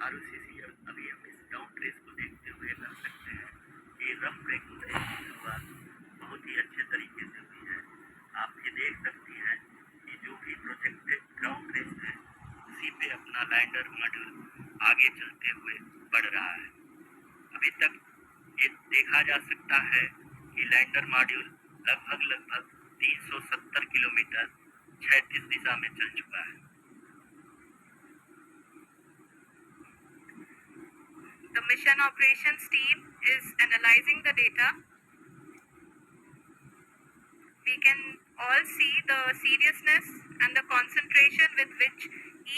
आरुषि अभी हम इस डाउन रेस को देखते हुए लग सकते हैं कि रफ ब्रेकिंग रेस की शुरुआत बहुत ही अच्छे तरीके से हुई है। आप ये देख सकती हैं कि जो भी प्रोजेक्टेड ग्राउंड रेस है उसी पे अपना लैंडर मॉड्यूल आगे चलते हुए बढ़ रहा है। अभी तक ये देखा जा सकता है कि लैंडर मॉड्यूल लगभग 370 किलोमीटर क्षैतिज दिशा में चल चुका है। The mission operations team is analyzing the data. We can all see the seriousness and the concentration with which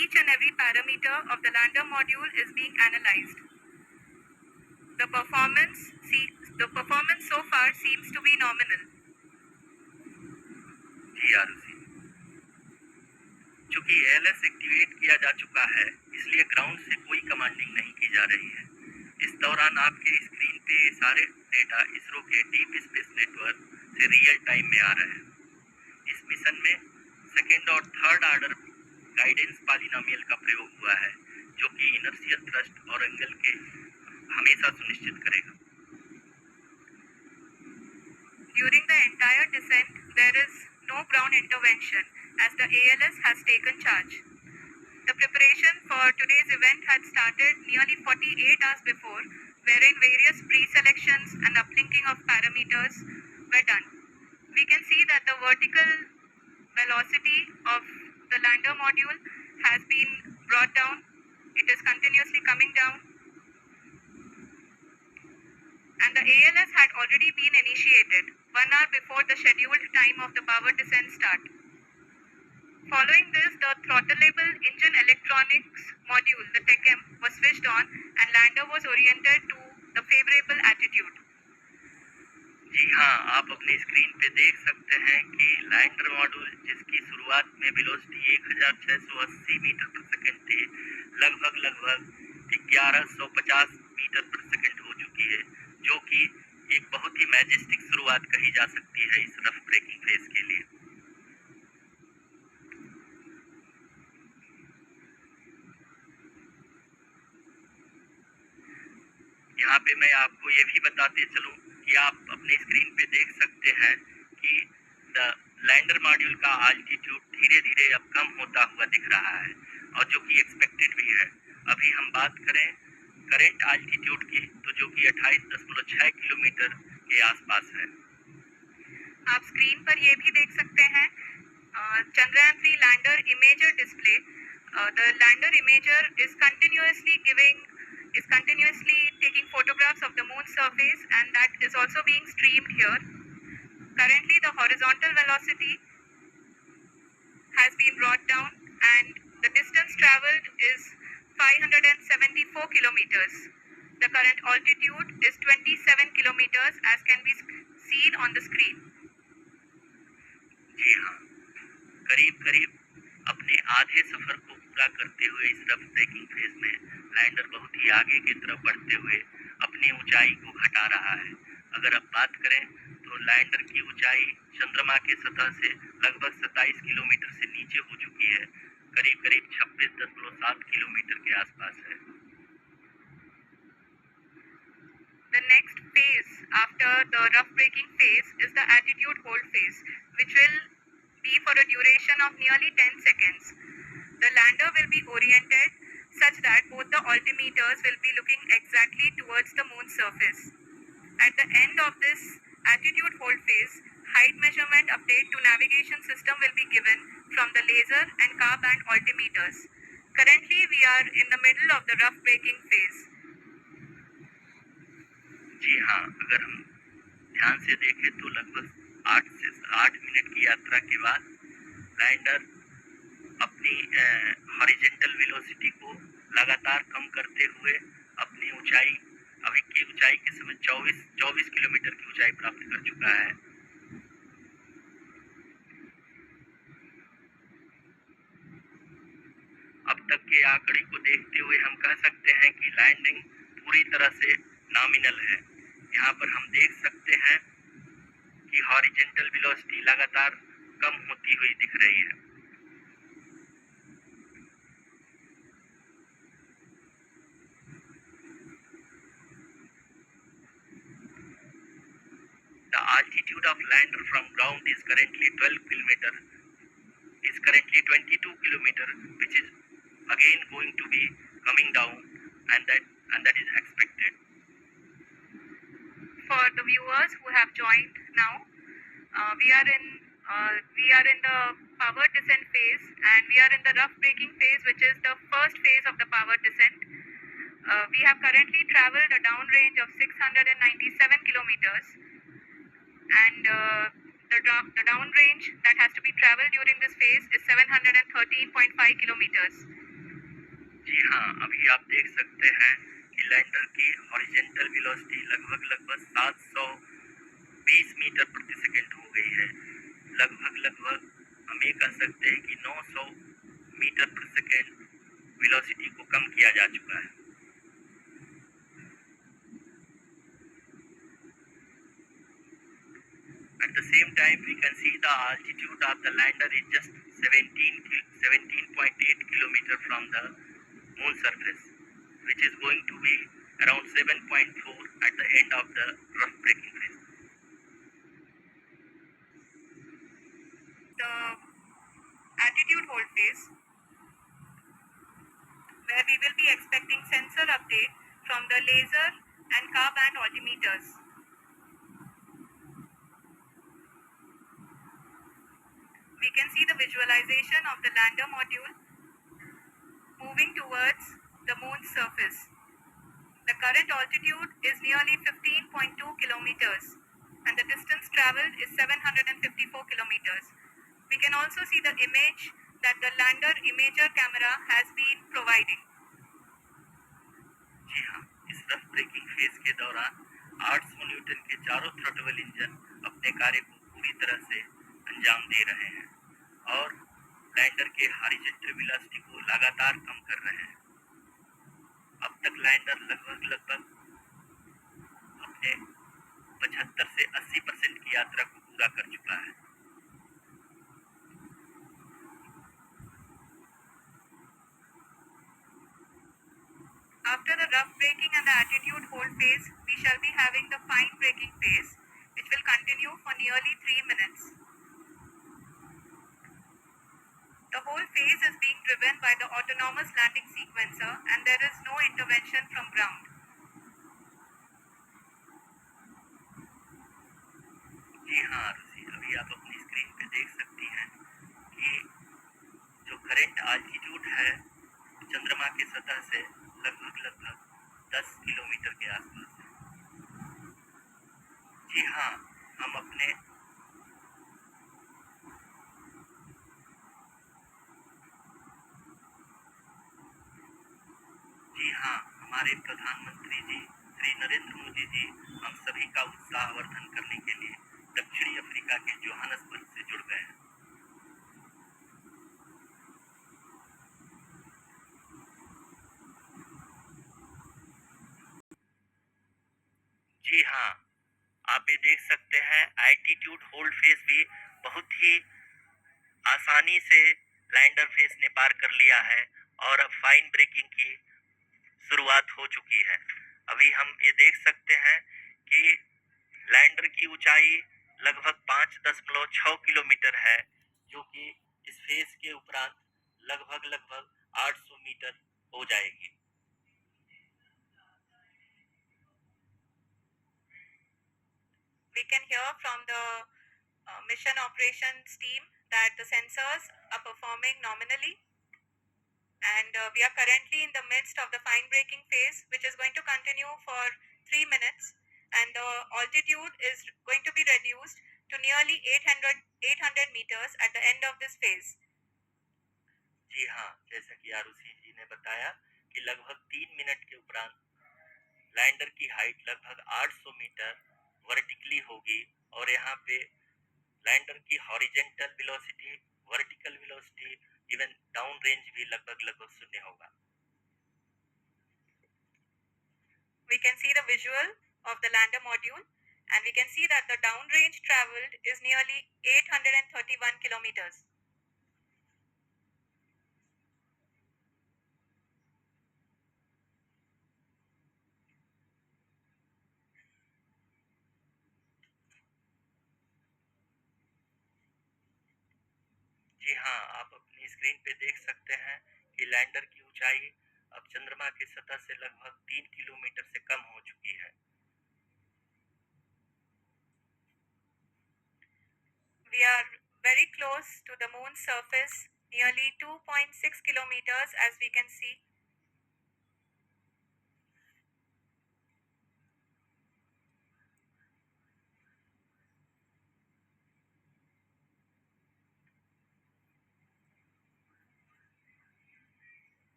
each and every parameter of the lander module is being analyzed. The performance so far seems to be nominal. जी आरुषि, चूंकि ALS activate किया जा चुका है इसलिए ground से कोई commanding नहीं की जा रही है। इस दौरान आपके स्क्रीन पे ये सारे डेटा इसरो के डीप स्पेस नेटवर्क से रियल टाइम में आ रहे हैं। इस मिशन में सेकेंड और थर्ड ऑर्डर गाइडेंस पॉलिनोमियल का प्रयोग हुआ है जो कि इनर्शियल थ्रस्ट और एंगल के हमेशा सुनिश्चित करेगा। During the entire descent, there is no ground intervention as the ALS has taken charge. The preparation for today's event had started nearly 48 hours before, wherein various pre-selections and uplinking of parameters were done. We can see that the vertical velocity of the lander module has been brought down. It is continuously coming down. And the ALS had already been initiated 1 hour before the scheduled time of the power descent start. Following this, the throttleable engine electronics module, the TECM, was switched on and lander was oriented to the favorable attitude. जी हाँ, आप अपनी screen पे देख सकते हैं कि lander module जिसकी शुरुआत में वेलोसिटी 1680 मीटर पर सेकंड थी, लगभग 1150 मीटर पर सेकंड हो चुकी है, जो कि एक बहुत ही मैजेस्टिक शुरुआत कही जा सकती है इस रफ ब्रेकिंग रेस के लिए। यहाँ पे मैं आपको ये भी बताते चलूं कि आप अपने स्क्रीन पे देख सकते हैं कि द लैंडर मॉड्यूल का आल्टीट्यूड धीरे धीरे अब कम होता हुआ दिख रहा है और जो कि एक्सपेक्टेड भी है। अभी हम बात करें करेंट आल्टीट्यूड की तो जो कि 28.6 किलोमीटर के आसपास है। आप स्क्रीन पर ये भी देख सकते हैं Chandrayaan 3 lander imager display. The lander imager is continuously taking photographs of the moon's surface, and that is also being streamed here. Currently, the horizontal velocity has been brought down, and the distance traveled is 574 kilometers. The current altitude is 27 kilometers, as can be seen on the screen. जी हाँ, करीब अपने आधे सफर को पूरा करते हुए इस rough breaking phase में लैंडर बहुत ही आगे की तरफ बढ़ते हुए अपनी ऊंचाई को घटा रहा है। अगर अब बात करें तो लैंडर की ऊंचाई चंद्रमा के सतह से लगभग 27 किलोमीटर से नीचे हो चुकी है, करीब 26.7 किलोमीटर के आसपास है। The next phase after the rough braking phase is the attitude hold phase, which will be for a duration of nearly 10 seconds. The lander will be oriented such that both the altimeters will be looking exactly towards the moon's surface. At the end of this attitude hold phase, height measurement update to navigation system will be given from the laser and car band altimeters. Currently, we are in the middle of the rough braking phase. जी हाँ, अगर हम ध्यान से देखें तो लगभग 8 से 8 minute की यात्रा के बाद लैंडर अपनी हॉरिजेंटल वेलोसिटी को लगातार कम करते हुए अपनी ऊंचाई अभी की ऊंचाई के समय 24 किलोमीटर की ऊंचाई प्राप्त कर चुका है। अब तक के आंकड़े को देखते हुए हम कह सकते हैं कि लैंडिंग पूरी तरह से नॉमिनल है। यहाँ पर हम देख सकते हैं कि हॉरिजेंटल वेलोसिटी लगातार कम होती हुई दिख रही है। altitude of lander from ground is currently 12 kilometer, is currently 22 kilometer, which is again going to be coming down, and that is expected. For the viewers who have joined now, we are in the power descent phase, and we are in the rough braking phase, which is the first phase of the power descent. We have currently traveled a downrange of 697 kilometers, and the downrange that has to be traveled during this phase is 713.5 kilometers. जी हाँ, अभी आप देख सकते हैं कि lander की horizontal velocity लगभग 720 metre प्रति सेकंड हो गई है। लगभग हम ये कह सकते हैं कि 900 मीटर प्रति सेकंड वेलोसिटी को कम किया जा चुका है। At the same time, we can see the altitude of the lander is just 17.8 kilometer from the moon surface, which is going to be around 7.4 at the end of the rough braking phase. The attitude hold phase, where we will be expecting sensor update from the laser and car band altimeters. We can see the visualization of the lander module moving towards the moon's surface. The current altitude is nearly 15.2 kilometers, and the distance traveled is 754 kilometers. We can also see the image that the lander imager camera has been providing. जी हाँ, इस rough breaking phase के दौरान 800 Newton के चारों throttle engine अपने कार्य को पूरी तरह से अंजाम दे रहे हैं और लैंडर के हॉरिजॉन्टल वेलोसिटी को लगातार कम कर रहे हैं। अब तक लैंडर लगभग अपने 75 से 80% की यात्रा को पूरा कर चुका है। After the rough braking and the attitude hold phase, we shall be having the fine braking phase, which will continue for nearly 3 minutes. The whole phase is being driven by the autonomous landing sequencer, and there is no intervention from ground. जी हाँ आरुषि, अभी आप अपनी screen पे देख सकती हैं कि जो करंट आल्टीट्यूड है चंद्रमा की सतह से लगभग 10 किलोमीटर के आसपास है। जी हाँ, हम अपने जी हाँ, हमारे प्रधानमंत्री जी श्री नरेंद्र मोदी जी हम सभी का उत्साहवर्धन करने के लिए दक्षिणी अफ्रीका के जोहानसबर्ग से जुड़ गए हैं। जी हाँ, आप ये देख सकते हैं एल्टीट्यूड होल्ड फेज भी बहुत ही आसानी से लैंडर फेज ने पार कर लिया है और अब फाइन ब्रेकिंग की शुरुआत हो चुकी है। अभी हम ये देख सकते हैं कि लैंडर की ऊंचाई लगभग 5.6 किलोमीटर है, जो कि इस फेज के उपरांत लगभग 800 मीटर हो जाएगी। We can hear from the mission operations team that the sensors are performing nominally, and we are currently in the midst of the fine braking phase, which is going to continue for 3 minutes, and the altitude is going to be reduced to nearly 800 meters at the end of this phase. जी हाँ, जैसा कि आरुषि जी ने बताया कि लगभग 3 minute के उपरांत lander की हाइट लगभग 800 मीटर वर्टिकली होगी और यहाँ पे लैंडर की horizontal velocity, vertical velocity, even down range भी लगभग शून्य होगा। We can see the visual of the lander module, and we can see that the downrange traveled is nearly 831 kilometers. जी हाँ, आप अपनी स्क्रीन पे देख सकते हैं कि लैंडर की ऊंचाई अब चंद्रमा की सतह से लगभग 3 किलोमीटर से कम हो चुकी है। We are very close to the moon's surface, nearly 2.6 kilometers as we can see.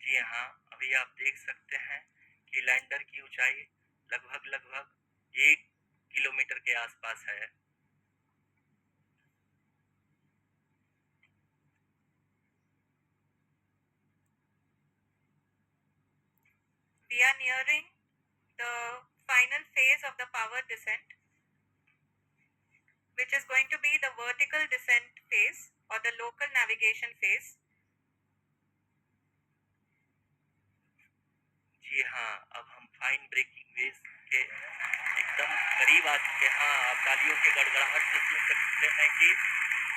जी हाँ, अभी आप देख सकते हैं कि लैंडर की ऊंचाई लगभग 1 किलोमीटर के आसपास है। We are nearing the final phase of the power descent, which is going to be the vertical descent phase or the local navigation phase. जी हाँ, अब हम फाइन ब्रेकिंग वेव्स के एकदम करीब आ चुके हैं। हाँ, आप तालियों के गड़गड़ाहट से सुन सकते हैं कि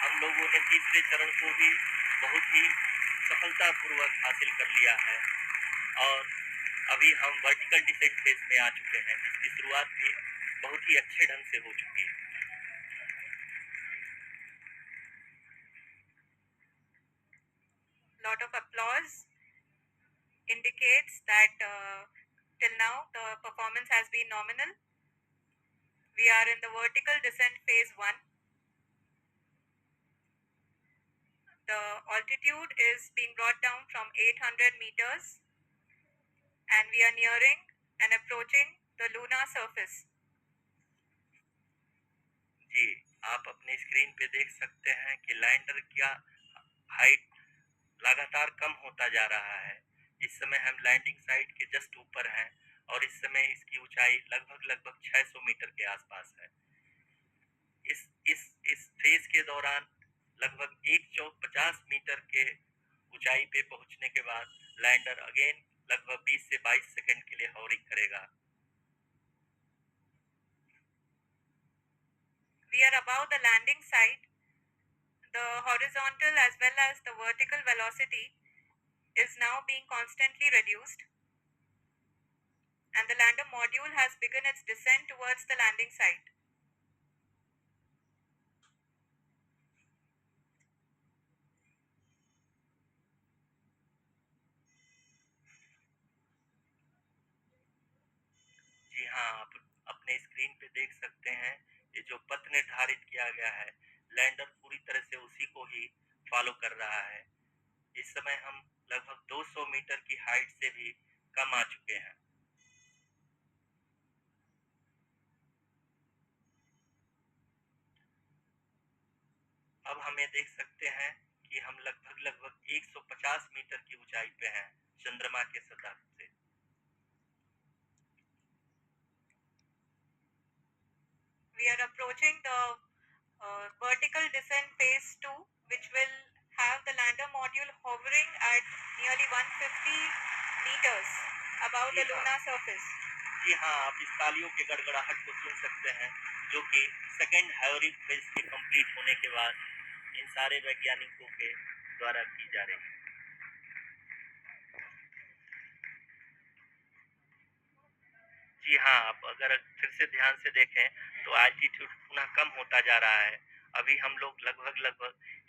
हम लोगों ने तीसरे चरण को भी बहुत ही सफलतापूर्वक हासिल कर लिया है और अभी हम वर्टिकल डिसेंट फेज में आ चुके हैं, जिसकी शुरुआत भी बहुत ही अच्छे ढंग से हो चुकी है। Lot of applause indicates that till now the performance has been nominal. We are in the vertical descent phase 1. The altitude is being brought down from 800 meters and we are nearing and approaching the lunar surface. जी, आप अपनी screen पे देख सकते हैं कि lander का height लगातार कम होता जा रहा है। इस समय हम लैंडिंग साइट के जस्ट ऊपर हैं और इस समय इसकी ऊंचाई लगभग 600 मीटर के आसपास है। इस फेज के दौरान लगभग 150 मीटर के ऊंचाई पे पहुंचने के बाद लैंडर अगेन लगभग 20 से 22 सेकंड के लिए हॉवरिंग करेगा। We are above the landing site. The horizontal as well as the vertical velocity is now being constantly reduced and the lander module has begun its descent towards the landing site. जी हाँ, आप अपने screen पे देख सकते हैं ये जो पथ निर्धारित किया गया है, लैंडर पूरी तरह से उसी को ही फॉलो कर रहा है। इस समय हम लगभग 200 मीटर की हाइट से भी कम आ चुके हैं। अब हमें देख सकते हैं कि हम लगभग 150 मीटर की ऊंचाई पे हैं चंद्रमा के सतह से। We are approaching the vertical descent phase 2, which will have the lander module hovering at nearly 150 meters above the lunar surface. जी हाँ, आप इस तालियों के गड़गड़ाहट को सुन सकते हैं, जो कि सेकेंड हाइवरिंग फेज के कंप्लीट होने के बाद इन सारे वैज्ञानिकों के द्वारा की जा रही है। जी हाँ, आप अगर फिर से ध्यान से देखें तो एल्टीट्यूड पुनः कम होता जा रहा है। अभी हम लोग लगभग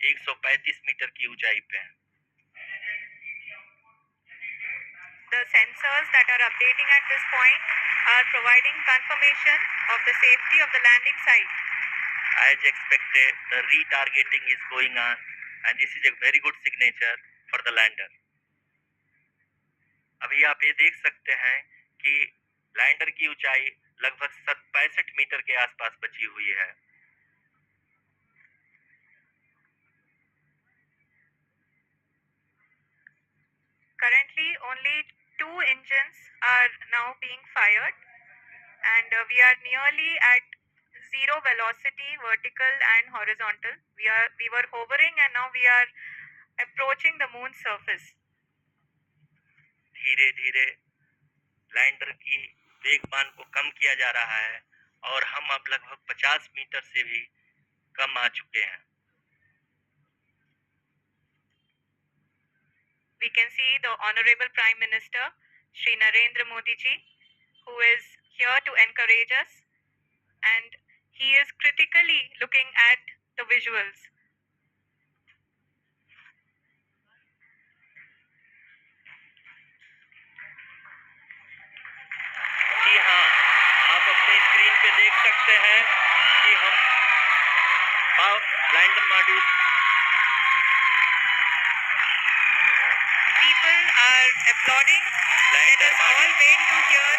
135 मीटर की ऊंचाई पे हैं। The sensors that are updating at this point are providing confirmation of the safety of the landing site. As expected, the retargeting is going on and this is a very good signature for the lander. अभी आप ये देख सकते हैं कि lander की ऊंचाई लगभग 65 मीटर के आसपास बची हुई है। Currently, only 2 engines are now being fired, and we are nearly at zero velocity, vertical and horizontal. We were hovering, and now we are approaching the moon's surface. धीरे धीरे लैंडर की वेगमान को कम किया जा रहा है और हम अब लगभग 50 मीटर से भी कम आ चुके हैं। We can see the Honorable Prime Minister, Shri Narendra Modi ji, who is here to encourage us, and he is critically looking at the visuals. जी हाँ, आप अपने स्क्रीन पे देख सकते हैं कि हम lander module People are applauding. Let us all wait to hear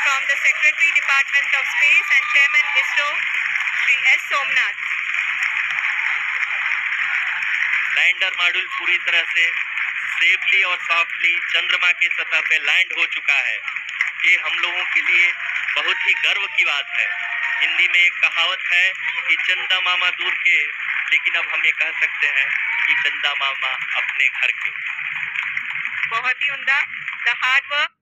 from the Secretary Department of Space and Chairman ISRO, Shri S. Somnath. Lander module पूरी तरह से सेफली और सॉफ्टली चंद्रमा की सतह पे लैंड हो चुका है। ये हम लोगों के लिए बहुत ही गर्व की बात है। हिंदी में एक कहावत है कि चंदा मामा दूर के, लेकिन अब हम ये कह सकते हैं कि चंदा मामा अपने घर के। बहुत ही उम्दा. The hard work